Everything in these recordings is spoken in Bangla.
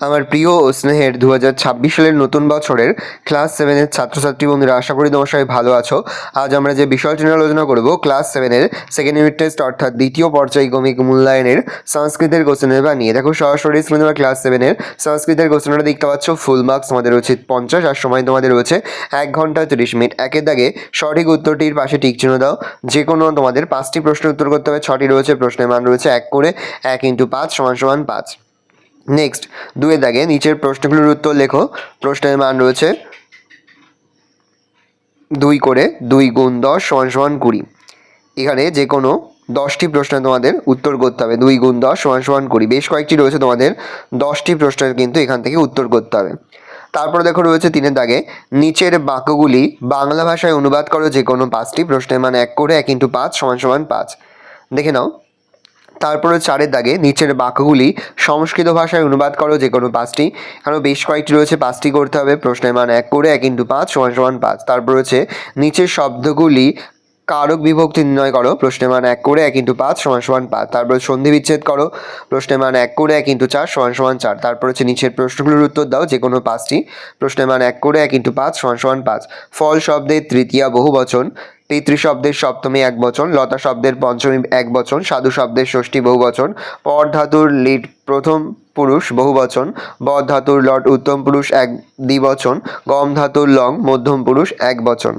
আমার প্রিয় ও স্নেহের 2026 সালের নতুন বছরের ক্লাস 7-এর ছাত্রছাত্রী বন্ধুরা, আশা করি তোমার সবাই ভালো আছো। আজ আমরা যে বিষয়টি নিয়ে আলোচনা করব, ক্লাস 7-এর সেকেন্ড ইউনিট টেস্ট অর্থাৎ দ্বিতীয় পর্যায়ক্রমিক মূল্যায়নের সংস্কৃতের কোশ্চেনের বানিয়ে দেখো সরাসরি স্ক্রিনে তোমরা ক্লাস 7-এর সংস্কৃতের কোশ্চেনটা দেখতে পাচ্ছ। ফুল মার্কস তোমাদের রয়েছে 50 আর সময় তোমাদের রয়েছে 1 ঘন্টা 30 মিনিট। একের দাগে সঠিক উত্তরটির পাশে টিক চিহ্ন দাও। যে কোনো তোমাদের 5টি প্রশ্নের উত্তর করতে হবে। 6টি রয়েছে, প্রশ্নের মান রয়েছে 1 করে, 1 × 5 = 5। নেক্সট 2-এর দাগে নিচের প্রশ্নগুলোর উত্তর লেখো। প্রশ্নের মান রয়েছে 2 করে, 2 × 10 = 20। এখানে যে কোনো 10টি প্রশ্নের তোমাদের উত্তর করতে হবে। 2 × 10 = 20। বেশ কয়েকটি রয়েছে, তোমাদের 10টি প্রশ্নের কিন্তু এখান থেকে উত্তর করতে হবে। তারপরে দেখো রয়েছে 3-এর দাগে নিচের বাক্যগুলি বাংলা ভাষায় অনুবাদ করো যে কোনো 5টি। প্রশ্নের মান 1 করে, 1 × 5 = 5। দেখে নাও। তারপরে 4-এর দাগে নিচের বাক্যগুলি সংস্কৃত ভাষায় অনুবাদ করো যে কোনো 5টি। এখানেও বেশ কয়েকটি রয়েছে, 5টি করতে হবে। প্রশ্নের মান 1 করে, 1 × 5 = 5। তারপর রয়েছে নিচের শব্দগুলি কারক বিভক্তি নির্ণয় করো। প্রশ্নের মান 1 করে, 1 × 5 = 5। তারপরে সন্ধি বিচ্ছেদ করো। প্রশ্নের মান 1 করে, 1 × 4 = 4। তারপর হচ্ছে নিচের প্রশ্নগুলোর উত্তর দাও যে কোনো 5টি। প্রশ্নের মান 1 করে, 1 × 5 = 5। ফল শব্দের তৃতীয়া বহুবচন, পিতৃ শব্দের সপ্তমী একবচন, লতা শব্দের পঞ্চমী একবচন, সাধু শব্দের ষষ্ঠী বহুবচন, পর ধাতুর লিট প্রথম পুরুষ বহুবচন, বদ ধাতুর লট উত্তম পুরুষ এক দ্বিবচন, গম ধাতুর লং মধ্যম পুরুষ একবচন।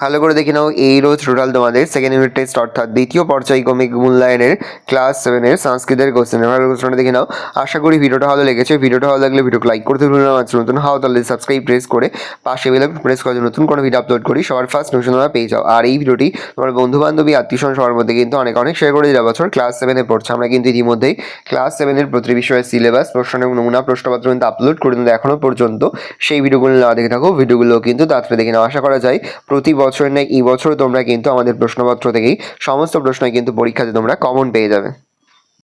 ভালো করে দেখে নাও। এই রোজ টোটাল তোমাদের সেকেন্ড ইউনিট টেস্ট অর্থাৎ দ্বিতীয় পর্যায়ক্রমিক মূল্যায়নের ক্লাস 7-এর সংস্কৃতের কোশ্চেনের ভালো কোশ্চেনটা দেখে নাও। আশা করি ভিডিওটা ভালো লেগেছে। ভিডিওটা ভালো লাগলে ভিডিওকে লাইক করতে ভুলো না। নতুন হও তাহলে সাবস্ক্রাইব প্রেস করে পাশে বেল আইকন প্রেস করে নতুন কোনো ভিডিও আপলোড করি সবার ফার্স্ট নোটিফিকেশন তোমরা পেয়ে যাও। আর এই ভিডিওটি তোমার বন্ধু বান্ধবী আত্মীয়স্বজন সবার মধ্যে কিন্তু অনেক শেয়ার করে দিলে। বছর ক্লাস 7-এ পড়ছে, আমরা কিন্তু ইতিমধ্যেই ক্লাস 7-এর প্রতি বিষয়ের সিলেবাস, প্রশ্ন এবং নমুনা প্রশ্নপত্র কিন্তু আপলোড করে দিলে এখনও পর্যন্ত। সেই ভিডিওগুলো না দেখে থাকো, ভিডিওগুলো কিন্তু তাড়াতাড়ি দেখে নাও। আশা করা যায় প্রতি বছর নেই এই বছর তোমরা কিন্তু আমাদের প্রশ্নপত্র থেকেই সমস্ত প্রশ্নই কিন্তু পরীক্ষাতে তোমরা কমন পেয়ে যাবে।